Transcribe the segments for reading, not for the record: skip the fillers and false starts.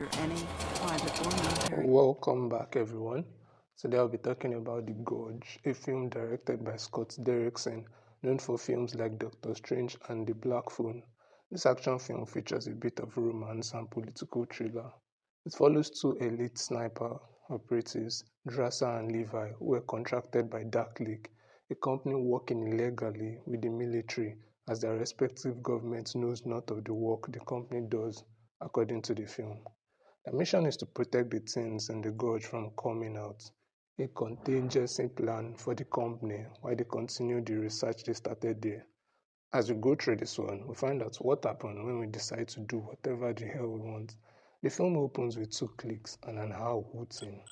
any private or military. Welcome back, everyone. Today I'll be talking about The Gorge, a film directed by Scott Derrickson, known for films like Doctor Strange and The Black Phone. This action film features a bit of romance and political thriller. It follows two elite sniper operatives, Drasser and Levi, who were contracted by Dark Lake, a company working illegally with the military, as their respective governments knows not of the work the company does, according to the film. The mission is to protect the teens in the gorge from coming out, a contingency plan for the company while they continue the research they started there. As we go through this one, we find out what happened when we decide to do whatever the hell we want. The film opens with two clicks and an owl hooting.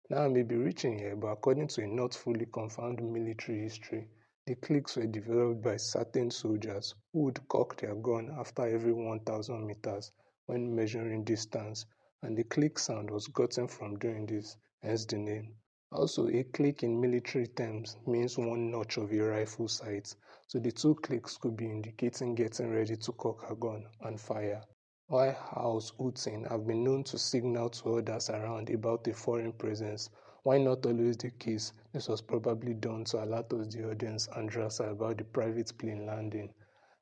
Now I may be reaching here, but according to a not fully confirmed military history, the cliques were developed by certain soldiers who would cock their gun after every 1,000 meters when measuring distance, and the click sound was gotten from doing this, hence the name. Also, a click in military terms means one notch of a rifle sight, so the two clicks could be indicating getting ready to cock a gun and fire. While house hooting have been known to signal to others around about a foreign presence, while not always the case, this was probably done to alert us the audience and Drasa about the private plane landing.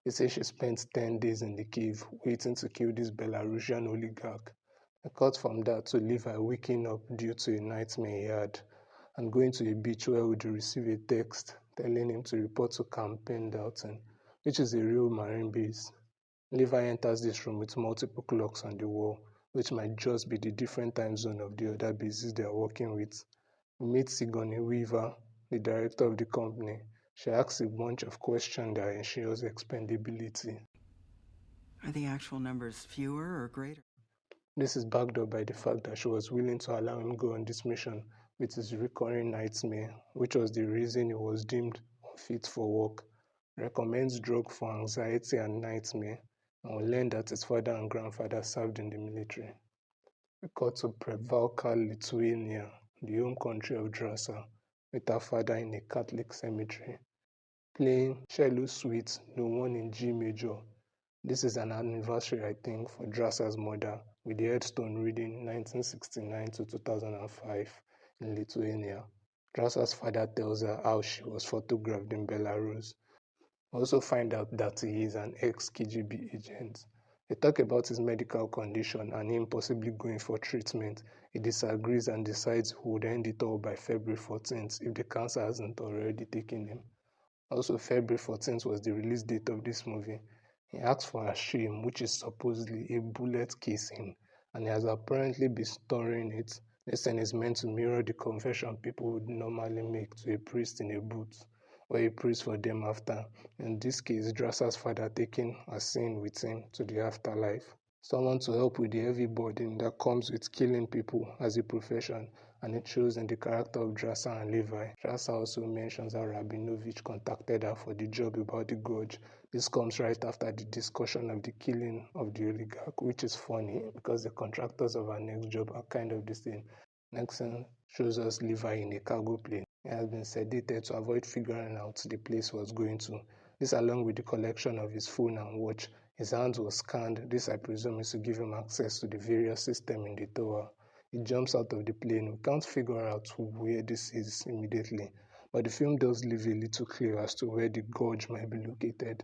They say she spent 10 days in the cave waiting to kill this Belarusian oligarch. I cut from that to Levi waking up due to a nightmare he had and going to a beach where he would receive a text telling him to report to Camp Pendleton, which is a real marine base. Levi enters this room with multiple clocks on the wall, which might just be the different time zone of the other bases they are working with. We meet Sigourney Weaver, the director of the company. She asks a bunch of questions that ensures expendability. Are the actual numbers fewer or greater? This is backed up by the fact that she was willing to allow him go on this mission with his recurring nightmare, which was the reason he was deemed unfit for work. Recommends drug for anxiety and nightmare, and we learn that his father and grandfather served in the military. We cut to Prevalka, Lithuania, the home country of Drasa, with her father in a Catholic cemetery, playing cello suite no. 1 in G major. This is an anniversary, I think, for Drasa's mother, with the headstone reading 1969 to 2005 in Lithuania. Drasa's father tells her how she was photographed in Belarus. We also find out that he is an ex-KGB agent. They talk about his medical condition and him possibly going for treatment. He disagrees and decides he would end it all by February 14th if the cancer hasn't already taken him. Also, February 14th was the release date of this movie. He asks for a shame, which is supposedly a bullet casing, and he has apparently been storing it. This thing is meant to mirror the confession people would normally make to a priest in a booth, or a priest for them after. In this case, Drassa's father taking a sin with him to the afterlife. Someone to help with the heavy burden that comes with killing people as a profession, and it shows in the character of Drasa and Levi. Drasa also mentions how Rabinovich contacted her for the job about the Gorge. This comes right after the discussion of the killing of the oligarch, which is funny because the contractors of our next job are kind of the same. Next scene shows us Levi in a cargo plane. He has been sedated to avoid figuring out the place he was going to. This along with the collection of his phone and watch. His hands were scanned. This, I presume, is to give him access to the various systems in the tower. He jumps out of the plane. We can't figure out where this is immediately, but the film does leave a little clue as to where the gorge might be located.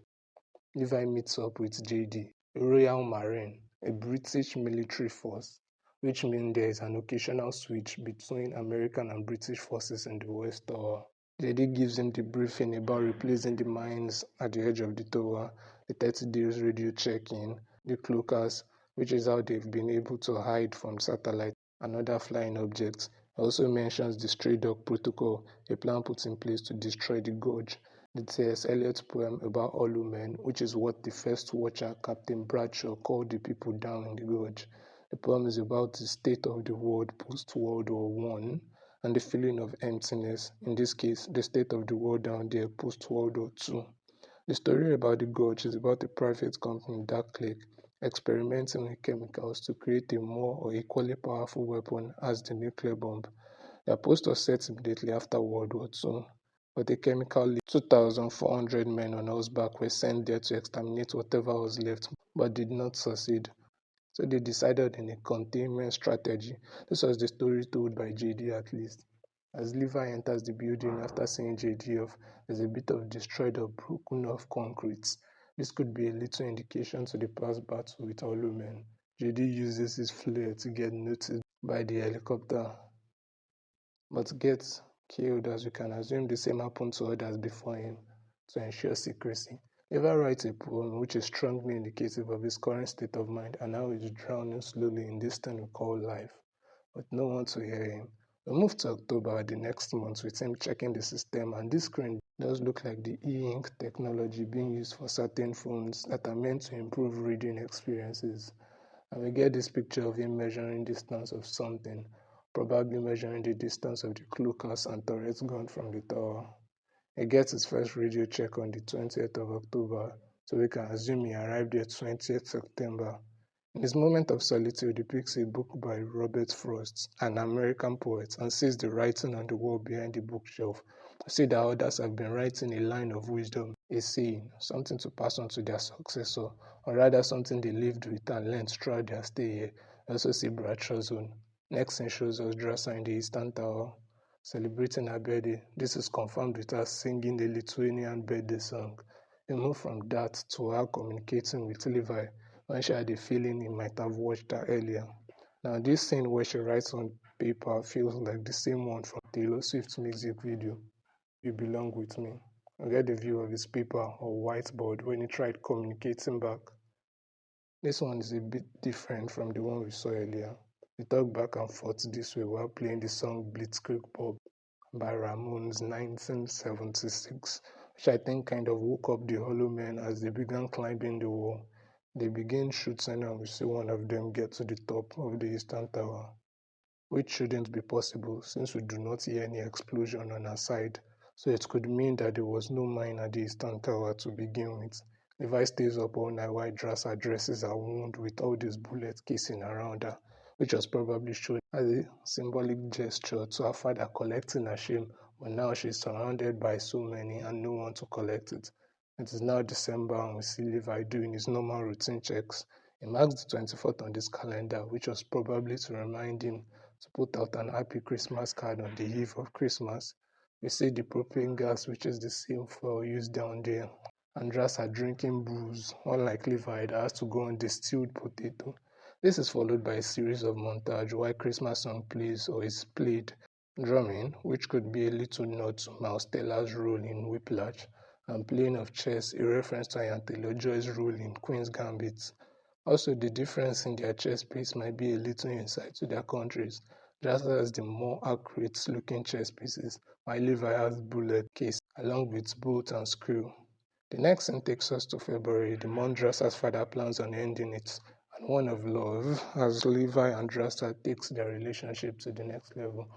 Levi meets up with JD, a Royal Marine, a British military force, which means there is an occasional switch between American and British forces in the West Tower. JD gives him the briefing about replacing the mines at the edge of the tower, the 30 days radio check-in, the cloakers, which is how they've been able to hide from satellites and other flying objects. He also mentions the stray dog protocol, a plan put in place to destroy the gorge. The T.S. Eliot poem about Hollow Men, which is what the first watcher, Captain Bradshaw, called the people down in the gorge. The poem is about the state of the world post-World War One and the feeling of emptiness, in this case, the state of the world down there post-World War II. The story about the gorge is about a private company, Dark Lake, experimenting with chemicals to create a more or equally powerful weapon as the nuclear bomb. Their post was set immediately after World War II. but a chemical leak. 2,400 men on horseback were sent there to exterminate whatever was left, but did not succeed. So they decided on a containment strategy. This was the story told by JD at least. As Levi enters the building after seeing JD off, there's a bit of destroyed or broken off concrete. This could be a little indication to the past battle with Olu men. JD uses his flare to get noticed by the helicopter, but gets killed, as we can assume the same happened to others before him to ensure secrecy. Levi writes a poem which is strongly indicative of his current state of mind and how he's drowning slowly in this thing we call life, with no one to hear him. We move to October the next month with him checking the system, and this screen does look like the e-ink technology being used for certain phones that are meant to improve reading experiences. And we get this picture of him measuring distance of something, probably measuring the distance of the cloakers and turret gun from the tower. He gets his first radio check on the 20th of October, so we can assume he arrived there 20th September. In his moment of solitude, he picks a book by Robert Frost, an American poet, and sees the writing on the wall behind the bookshelf. We see that others have been writing a line of wisdom, a saying, something to pass on to their successor, or rather something they lived with and learned throughout their stay here. We also see Bradshaw's own. Next scene shows us Drasa in the Eastern Tower, celebrating her birthday. This is confirmed with her singing the Lithuanian birthday song. We move from that to her communicating with Levi when she had a feeling he might have watched her earlier. Now, this scene where she writes on paper feels like the same one from Taylor Swift's music video, You Belong With Me. I get the view of his paper or whiteboard when he tried communicating back. This one is a bit different from the one we saw earlier. They talk back and forth this way while playing the song Blitzkrieg Bob by Ramones 1976, which I think kind of woke up the Hollow Men as they began climbing the wall. They begin shooting and we see one of them get to the top of the Eastern Tower, which shouldn't be possible since we do not hear any explosion on our side, so it could mean that there was no mine at the Eastern Tower to begin with. Levi stays up all night while Dras addresses her wound with all these bullets casing around her, which was probably shown as a symbolic gesture to her father collecting her shame, but now she's surrounded by so many and no one to collect it. It is now December and we see Levi doing his normal routine checks. He marks the 24th on this calendar, which was probably to remind him to put out an happy Christmas card on the eve of Christmas. We see the propane gas, which is the same fuel used down there. Andras are drinking booze, unlike Levi that has to go on distilled potato. This is followed by a series of montage while Christmas song plays or is played, drumming, which could be a little nod to Miles Teller's role in Whiplash, and playing of chess, a reference to Ian Taylor-Joy's role in Queen's Gambit. Also, the difference in their chess piece might be a little insight to their countries. Drasa has the more accurate-looking chess pieces, while Levi has bullet case along with bolt and screw. The next scene takes us to February, the month Drasa's father plans on ending it, and one of love, as Levi and Drasa takes their relationship to the next level.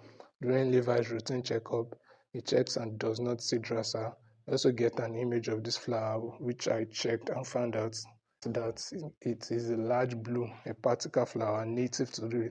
During Levi's routine checkup, he checks and does not see Drasa. I also get an image of this flower, which I checked and found out that it is a large blue hepatica flower native to the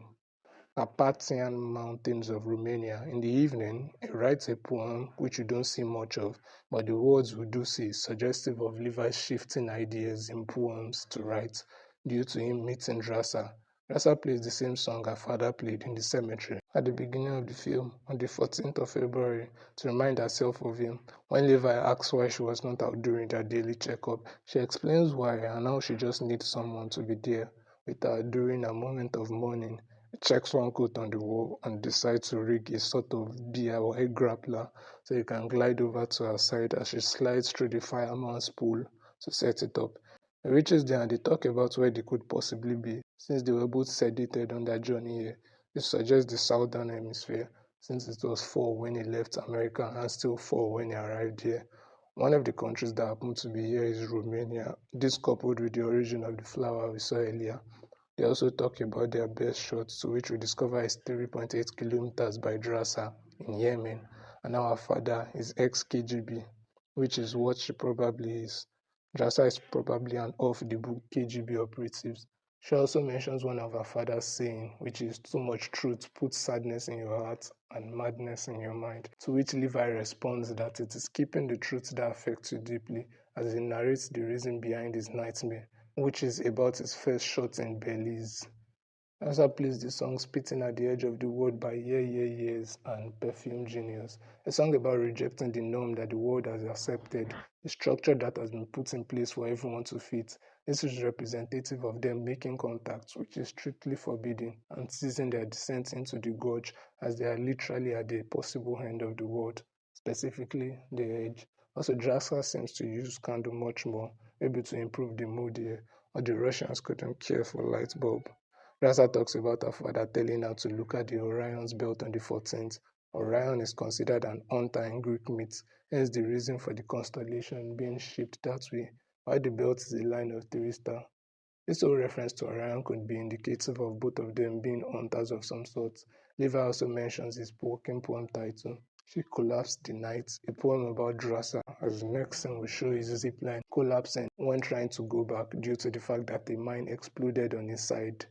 Carpathian Mountains of Romania. In the evening, he writes a poem which you don't see much of, but the words we do see is suggestive of Levi's shifting ideas in poems to write due to him meeting Drasa. Drasa plays the same song her father played in the cemetery at the beginning of the film on the 14th of February to remind herself of him. When Levi asks why she was not out during their daily checkup, she explains why and how she just needs someone to be there with her during a moment of mourning. He checks one coat on the wall and decides to rig a sort of DIY grappler so he can glide over to her side as she slides through the fireman's pool to set it up. He reaches there and they talk about where they could possibly be since they were both sedated on their journey here. This suggests the southern hemisphere since it was fall when he left America and still fall when he arrived here. One of the countries that happened to be here is Romania. This coupled with the origin of the flower we saw earlier. They also talk about their best shots, to which we discover is 3.8 kilometers by Drasa in Yemen, and our father is ex-KGB, which is what she probably is. Drasa is probably an off-the-book KGB operative, She also mentions one of her father's saying, which is, "Too much truth puts sadness in your heart and madness in your mind." To which Levi responds that it is keeping the truth that affects you deeply, as he narrates the reason behind his nightmare, which is about his first shot in Belize. Elsa plays the song "Spitting at the Edge of the World" by Yeah Yeah Yeahs and Perfume Genius, a song about rejecting the norm that the world has accepted, the structure that has been put in place for everyone to fit. This is representative of them making contact, which is strictly forbidden, and seizing their descent into the gorge as they are literally at the possible end of the world, specifically the edge. Also, Draska seems to use candle much more, maybe to improve the mood here, or the Russians couldn't care for light bulb. Rasa talks about her father telling her to look at the Orion's belt on the 14th. Orion is considered an hunter in Greek myths, hence the reason for the constellation being shaped that way, while the belt is a line of three stars. This whole reference to Orion could be indicative of both of them being hunters of some sort. Levi also mentions his working poem title, "She Collapsed the Night," a poem about Drasa, as the next scene will show his zipline collapsing when trying to go back due to the fact that a mine exploded on his side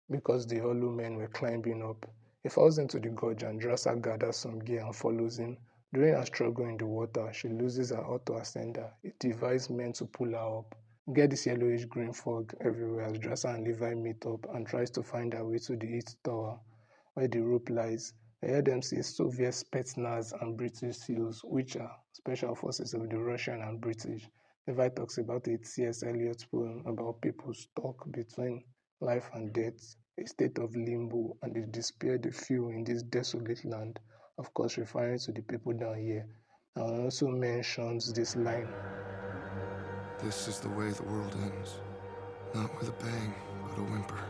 because the hollow men were climbing up. He falls into the gorge and Drasa gathers some gear and follows him. During her struggle in the water, she loses her auto ascender, a device meant to pull her up. We get this yellowish green fog everywhere as Drasa and Levi meet up and tries to find her way to the 8th tower, where the rope lies. I hear them say Soviet Spetsnaz and British SEALs, which are special forces of the Russian and British. Levi talks about a T.S. Eliot poem about people stuck between life and death, a state of limbo, and the despair they feel in this desolate land, of course referring to the people down here. And also mentions this line, "This is the way the world ends, not with a bang, but a whimper."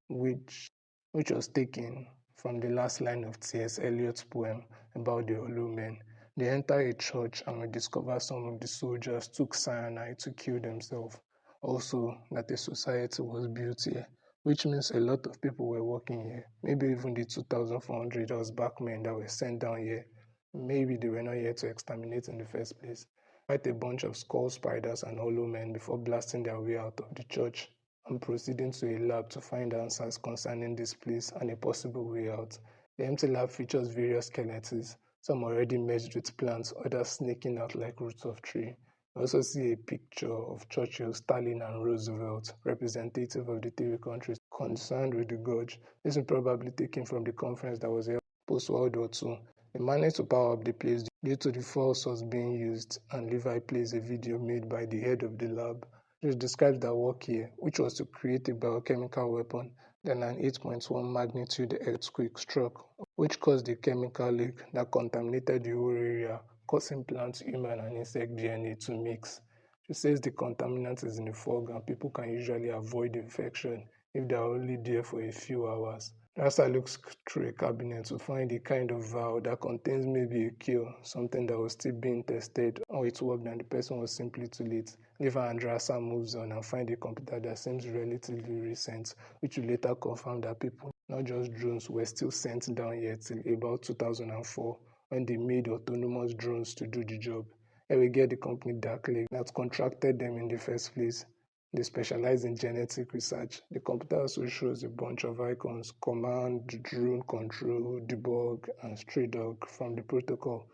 which which was taken from the last line of T.S. Eliot's poem about the Hollow Men. They enter a church and we discover some of the soldiers took cyanide to kill themselves. Also, that a society was built here, which means a lot of people were working here. Maybe even the 2,400 back men that were sent down here. Maybe they were not here to exterminate in the first place. Quite a bunch of skull spiders and hollow men before blasting their way out of the church and proceeding to a lab to find answers concerning this place and a possible way out. The empty lab features various skeletons, some already merged with plants, others snaking out like roots of tree. We also see a picture of Churchill, Stalin, and Roosevelt, representative of the three countries concerned with the Gorge. This is probably taken from the conference that was held post-World War II. They managed to power up the place due to the fuel source being used, and Levi plays a video made by the head of the lab which describes their work here, which was to create a biochemical weapon. Then an 8.1 magnitude earthquake struck, which caused a chemical leak that contaminated the whole area, causing plant, human, and insect DNA to mix. She says the contaminant is in the fog and people can usually avoid infection if they are only there for a few hours. Rasa looks through a cabinet to find a kind of vial that contains maybe a cure, something that was still being tested, or it worked and the person was simply too late. Levi and Rasa moves on and find a computer that seems relatively recent, which will later confirm that people, not just drones, were still sent down here till about 2004 when they made autonomous drones to do the job. Here we get the company Dark Lake that contracted them in the first place. They specialize in genetic research. The computer also shows a bunch of icons: command, drone control, debug, and stray dog from the protocol,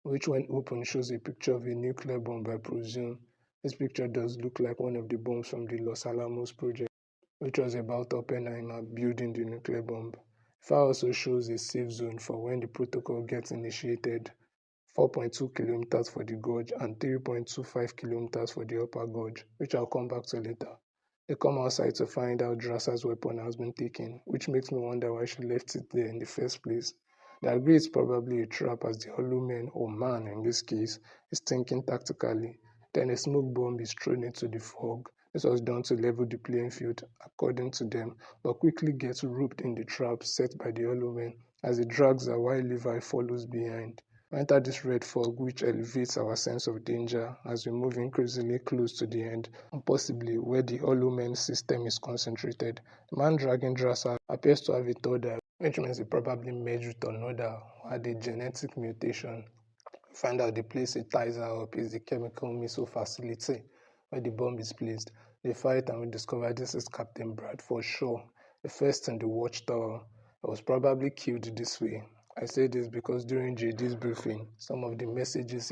which when open shows a picture of a nuclear bomb, I presume. This picture does look like one of the bombs from the Los Alamos project, which was about Oppenheimer building the nuclear bomb. File also shows a safe zone for when the protocol gets initiated, 4.2 kilometers for the gorge and 3.25 kilometers for the upper gorge, which I'll come back to later. They come outside to find out Drasa's weapon has been taken, which makes me wonder why she left it there in the first place. They agree it's probably a trap as the hollow man, or man in this case, is thinking tactically. Then a smoke bomb is thrown into the fog. This was done to level the playing field, according to them, but quickly gets roped in the trap set by the hollow man as it drags her while Levi follows behind. We enter this red fog, which elevates our sense of danger as we move increasingly close to the end, and possibly where the hollow man system is concentrated. The man dragging Drasa appears to have a third eye, which means he probably merged with another or had a genetic mutation. We find out the place it ties her up is the chemical missile facility where the bomb is placed. They fight and we discover this is Captain Bradford Shaw, the first in the watchtower. I was probably killed this way. I say this because during JD's briefing, some of the messages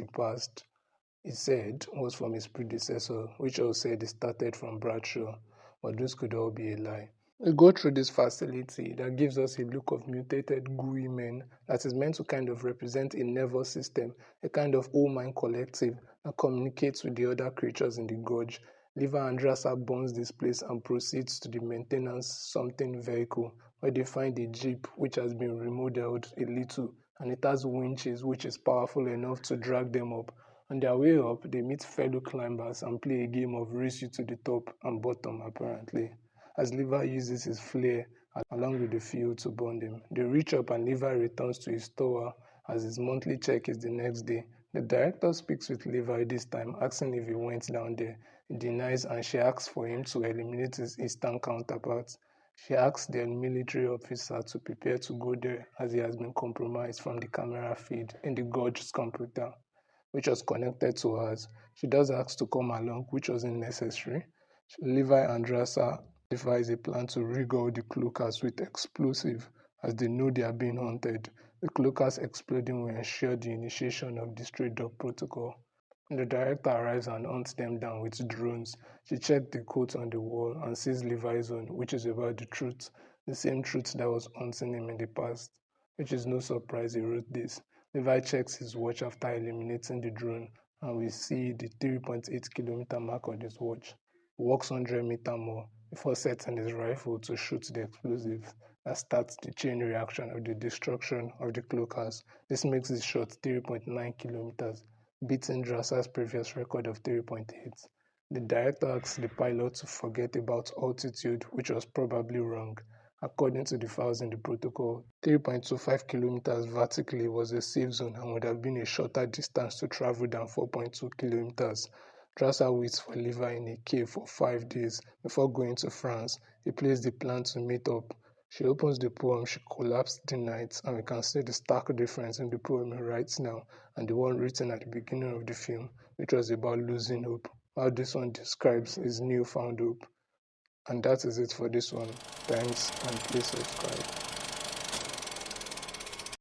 he said was from his predecessor, which all said it started from Bradshaw, but those could all be a lie. We go through this facility that gives us a look of mutated gooey men that is meant to kind of represent a nervous system, a kind of all-mind collective that communicates with the other creatures in the Gorge. Liva Andrasa burns this place and proceeds to the maintenance something vehicle where they find a jeep which has been remodeled a little and it has winches which is powerful enough to drag them up. On their way up, they meet fellow climbers and play a game of race you to the top and bottom apparently. As Levi uses his flare along with the fuel to burn them, they reach up and Levi returns to his tower as his monthly check is the next day. The director speaks with Levi this time, asking if he went down there. He denies and she asks for him to eliminate his eastern counterparts. She asks the military officer to prepare to go there as he has been compromised from the camera feed in the Gorge's computer, which was connected to hers. She does ask to come along, which wasn't necessary. Levi and Drasa devise a plan to rig all the cloakers with explosive as they know they are being hunted. The cloakers exploding will ensure the initiation of the Stray Dog Protocol. The director arrives and hunts them down with drones. She checked the quote on the wall and sees Levi's own, which is about the truth, the same truth that was haunting him in the past, which is no surprise he wrote this. Levi checks his watch after eliminating the drone, and we see the 3.8-kilometer mark on his watch. He walks 100 meters more before setting his rifle to shoot the explosive that starts the chain reaction of the destruction of the cloakers. This makes his shot 3.9 kilometers, beating Drassa's previous record of 3.8. The director asks the pilot to forget about altitude, which was probably wrong. According to the files in the protocol, 3.25 kilometers vertically was a safe zone and would have been a shorter distance to travel than 4.2 kilometers. Drassa waits for Levi in a cave for 5 days before going to France. He plays the plan to meet up. She opens the poem she collapsed the night, and we can see the stark difference in the poem he writes now and the one written at the beginning of the film, which was about losing hope, while this one describes his newfound hope. And that is it for this one. Thanks, and please subscribe.